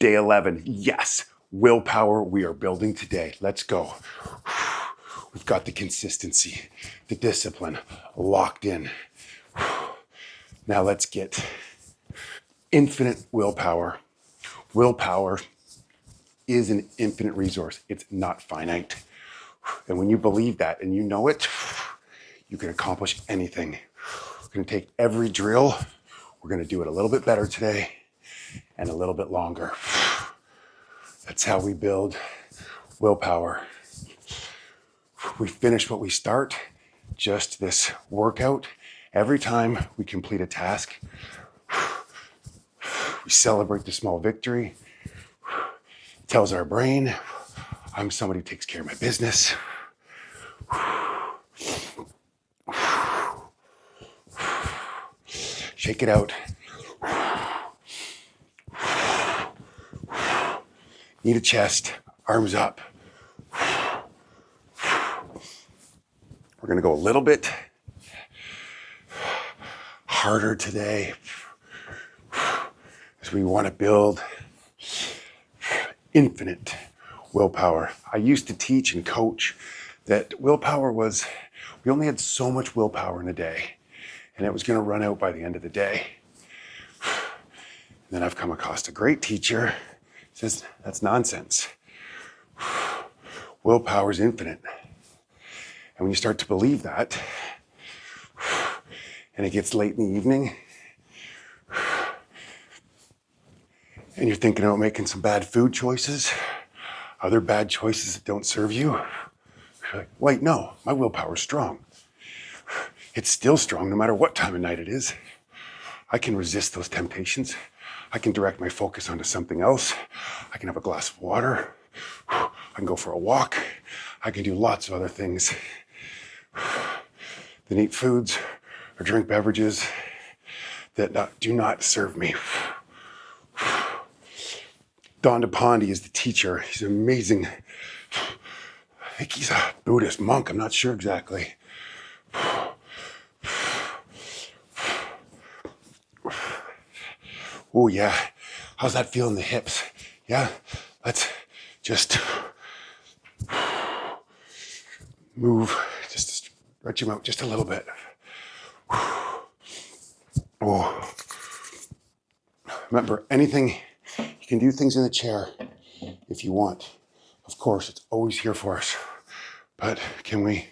Day 11, yes, willpower we are building today. Let's go. We've got the consistency, the discipline locked in. Now let's get infinite willpower. Willpower is an infinite resource. It's not finite. And when you believe that and you know it, you can accomplish anything. We're going to take every drill. We're going to do it a little bit better today and a little bit longer. That's how we build willpower. We finish what we start. Just this workout. Every time we complete a task, we celebrate the small victory. It tells our brain, I'm somebody who takes care of my business. Shake it out. Knee to chest, arms up. We're going to go a little bit harder today as we want to build infinite willpower. I used to teach and coach that willpower was, we only had so much willpower in a day and it was going to run out by the end of the day. And then I've come across a great teacher who says that's nonsense. Willpower is infinite. And when you start to believe that, and it gets late in the evening, and you're thinking about making some bad food choices, other bad choices that don't serve you, you're like, wait, no, my willpower is strong. It's still strong no matter what time of night it is. I can resist those temptations. I can direct my focus onto something else. I can have a glass of water. I can go for a walk. I can do lots of other things than eat foods or drink beverages that do not serve me. Don DePonde is the teacher. He's amazing. I think he's a Buddhist monk. I'm not sure exactly. Oh yeah, how's that feel in the hips? Yeah, let's just move, just stretch them out just a little bit. Oh, remember, you can do things in the chair if you want. Of course, it's always here for us. But can we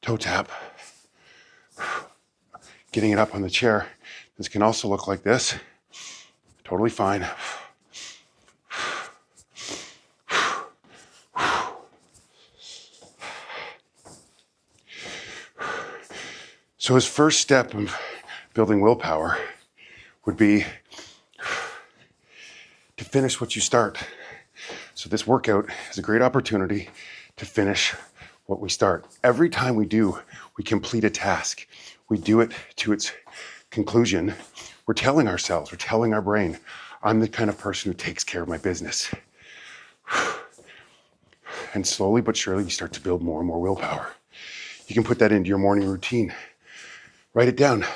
toe tap? Getting it up on the chair. This can also look like this. Totally fine. So his first step in building willpower would be to finish what you start. So this workout is a great opportunity to finish what we start. Every time we complete a task. We do it to its conclusion. We're telling ourselves, we're telling our brain, I'm the kind of person who takes care of my business. And slowly but surely, you start to build more and more willpower. You can put that into your morning routine. Write it down.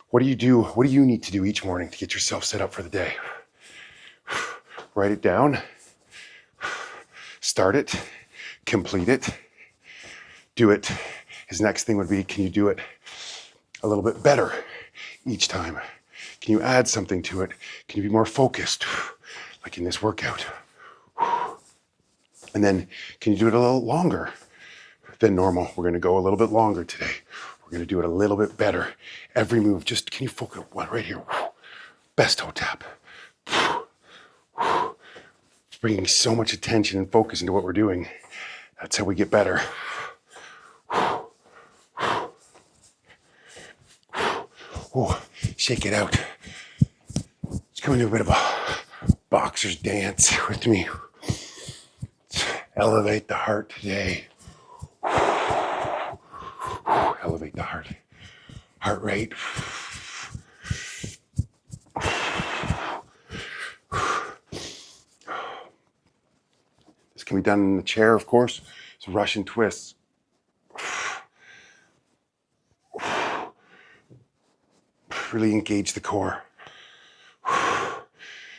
What do you do? What do you need to do each morning to get yourself set up for the day? Write it down. Start it. Complete it. Do it. His next thing would be, can you do it a little bit better each time? Can you add something to it? Can you be more focused, like in this workout? And then, can you do it a little longer than normal? We're going to go a little bit longer today. We're going to do it a little bit better. Every move, just can you focus on one right here? Best toe tap. It's bringing so much attention and focus into what we're doing. That's how we get better. Oh, shake it out. Let's come into a bit of a boxer's dance with me. Let's elevate the heart today. Elevate the heart rate. This can be done in the chair, of course. It's Russian twists. Really engage the core.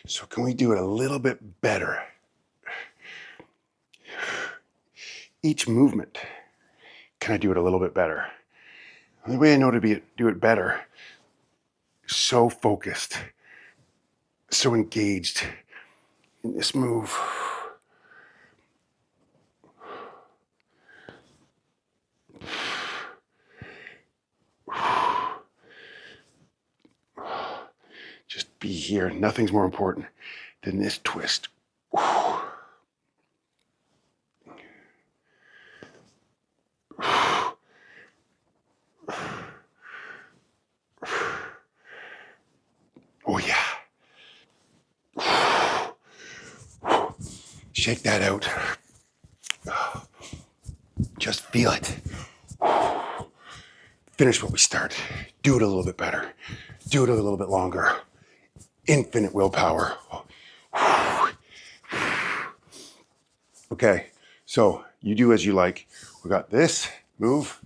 So can we do it a little bit better? Each movement, can I do it a little bit better? The way I know to do it better, so focused, so engaged in this move. Just be here. Nothing's more important than this twist. Oh yeah. Shake that out. Just feel it. Finish what we start. Do it a little bit better. Do it a little bit longer. Infinite willpower. Okay, so you do as you like. We got this move.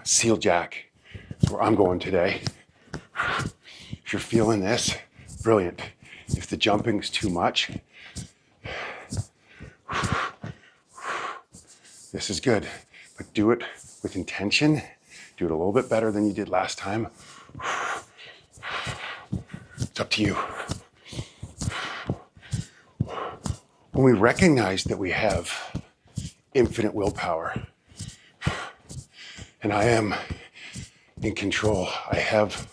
Seal jack. That's where I'm going today. If you're feeling this, brilliant. If the jumping's too much, this is good. But do it with intention. Do it a little bit better than you did last time. It's up to you. When we recognize that we have infinite willpower, and I am in control, I have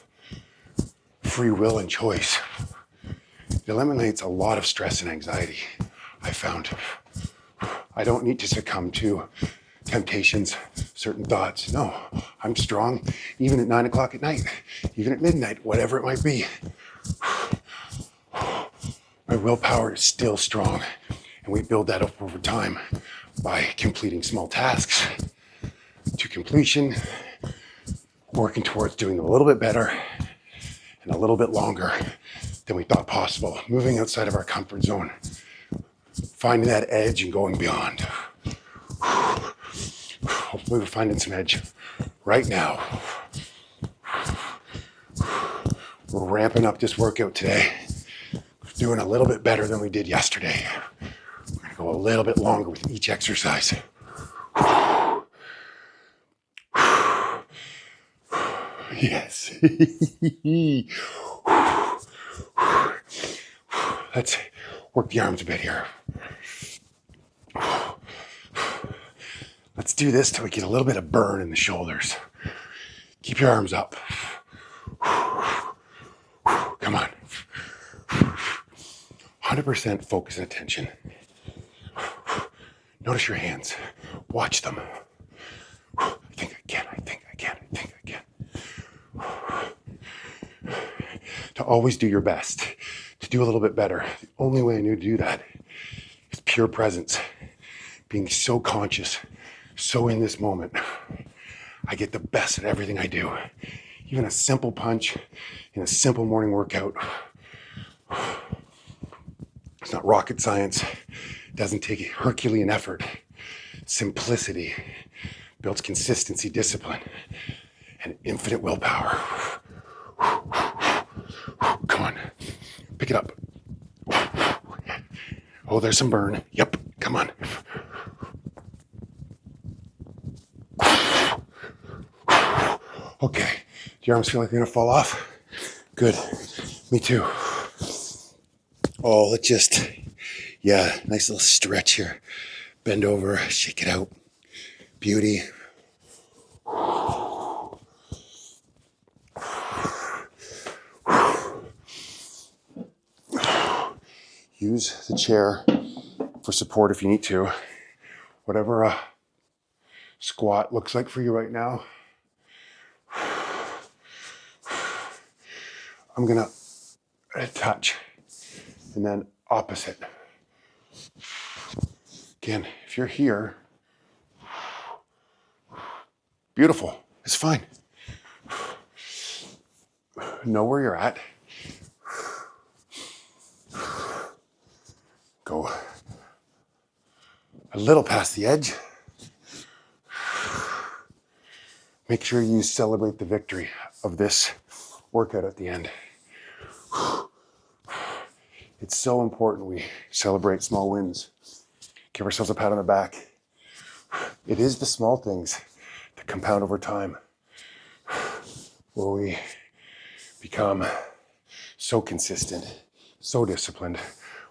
free will and choice, it eliminates a lot of stress and anxiety, I found. I don't need to succumb to temptations, certain thoughts. No, I'm strong, even at 9 o'clock at night, even at midnight, whatever it might be. My willpower is still strong, and we build that up over time by completing small tasks to completion, working towards doing a little bit better and a little bit longer than we thought possible, moving outside of our comfort zone, finding that edge and going beyond. Hopefully we're finding some edge right now. We're ramping up this workout today. We're doing a little bit better than we did yesterday. We're gonna go a little bit longer with each exercise. Yes. Let's work the arms a bit here. Let's do this till we get a little bit of burn in the shoulders. Keep your arms up. Come on. 100% focus and attention. Notice your hands. Watch them. I think I can. To always do your best. To do a little bit better. The only way I knew to do that is pure presence. Being so conscious, so in this moment. I get the best at everything I do. Even a simple punch in a simple morning workout. It's not rocket science. It doesn't take Herculean effort. Simplicity builds consistency, discipline, and infinite willpower. Come on, pick it up. Oh, there's some burn. Yep, come on. Okay, do your arms feel like they're gonna fall off? Good, me too. Oh, let's just, nice little stretch here. Bend over, shake it out. Beauty. Use the chair for support if you need to. Whatever a squat looks like for you right now. I'm gonna touch and then opposite. Again, if you're here, beautiful, it's fine. Know where you're at. Go a little past the edge. Make sure you celebrate the victory of this workout at the end. It's so important we celebrate small wins. Give ourselves a pat on the back. It is the small things that compound over time, where we become so consistent, so disciplined,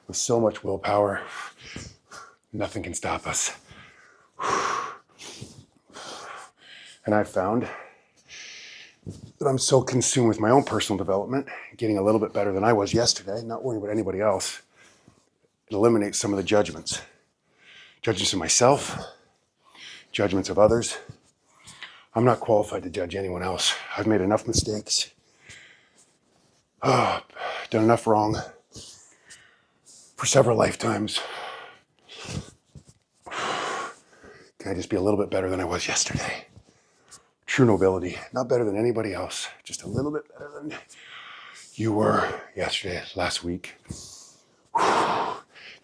with so much willpower, nothing can stop us. And I've found that I'm so consumed with my own personal development, getting a little bit better than I was yesterday, not worrying about anybody else. It eliminates some of the judgments. Judgments of myself, judgments of others. I'm not qualified to judge anyone else. I've made enough mistakes. Done enough wrong for several lifetimes. Can I just be a little bit better than I was yesterday? True nobility, not better than anybody else, just a little bit better than you were yesterday, last week.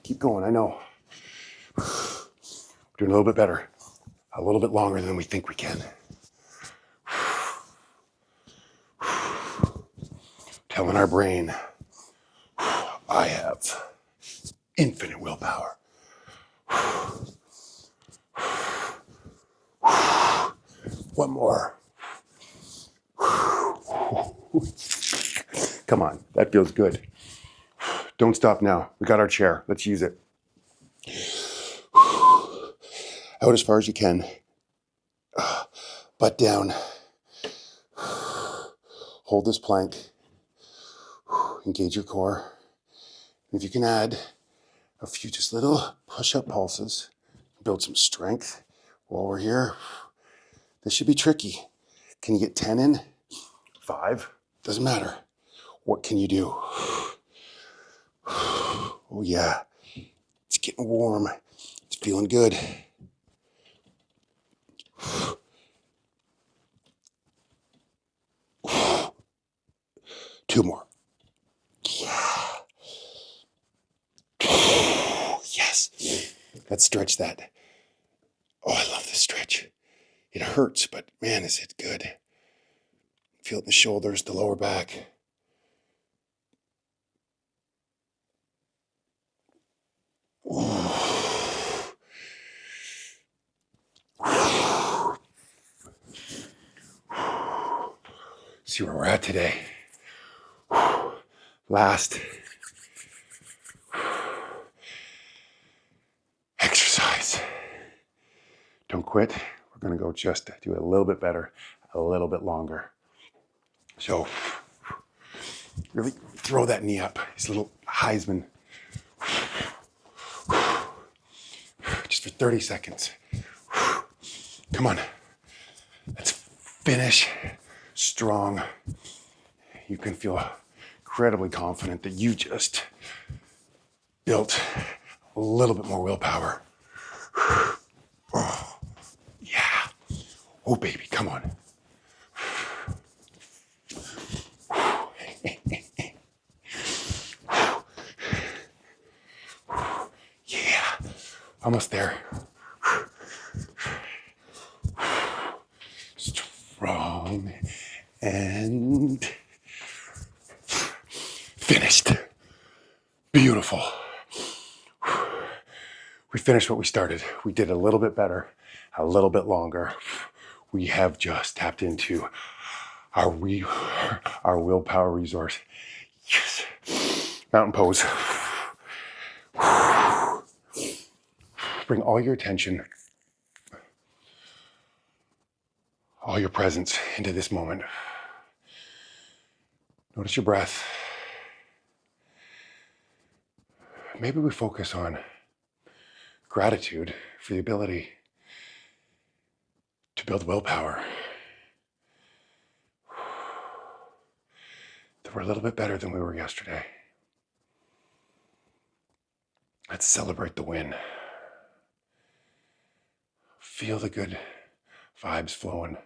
Keep going, I know. Doing a little bit better, a little bit longer than we think we can. Telling our brain, I have infinite willpower. One more. Come on, that feels good. Don't stop now. We got our chair. Let's use it. Out as far as you can. Butt down. Hold this plank. Engage your core. And if you can add a few just little push-up pulses, build some strength while we're here. This should be tricky. Can you get 10 in? 5? Doesn't matter. What can you do? Oh yeah, it's getting warm. It's feeling good. Two more. Yeah. Yes. Let's stretch that. Oh, I love this stretch. It hurts, but man, is it good. Feel it in the shoulders, the lower back. See where we're at today. Last exercise. Don't quit. We're going to go just do a little bit better, a little bit longer. So really throw that knee up. It's a little Heisman. Just for 30 seconds. Come on. Let's finish strong. You can feel incredibly confident that you just built a little bit more willpower. Oh, yeah. Oh, baby, come on. Yeah, almost there. Strong and finished. Beautiful. We finished what we started. We did a little bit better, a little bit longer. We have just tapped into our willpower resource. Yes. Mountain pose. Bring all your attention, all your presence into this moment. Notice your breath. Maybe we focus on gratitude for the ability to build willpower. That we're a little bit better than we were yesterday. Let's celebrate the win. Feel the good vibes flowing.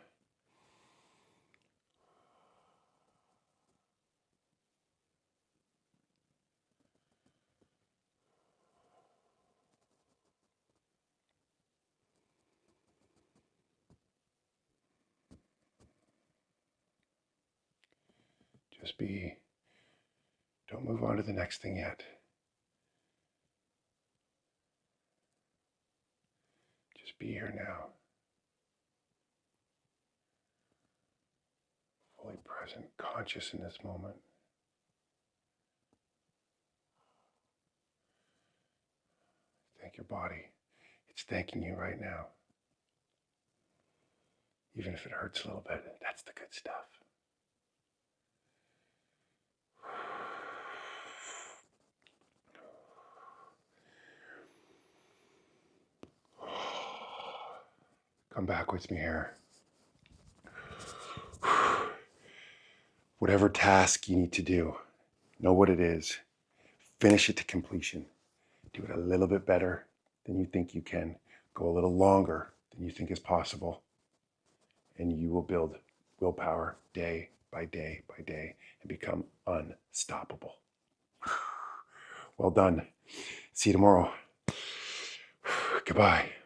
Just be. Don't move on to the next thing yet. Just be here now. Fully present, conscious in this moment. Thank your body. It's thanking you right now. Even if it hurts a little bit, that's the good stuff. Come back with me here. Whatever task you need to do, know what it is. Finish it to completion. Do it a little bit better than you think you can. Go a little longer than you think is possible. And you will build willpower day by day by day and become unstoppable. Well done. See you tomorrow. Goodbye.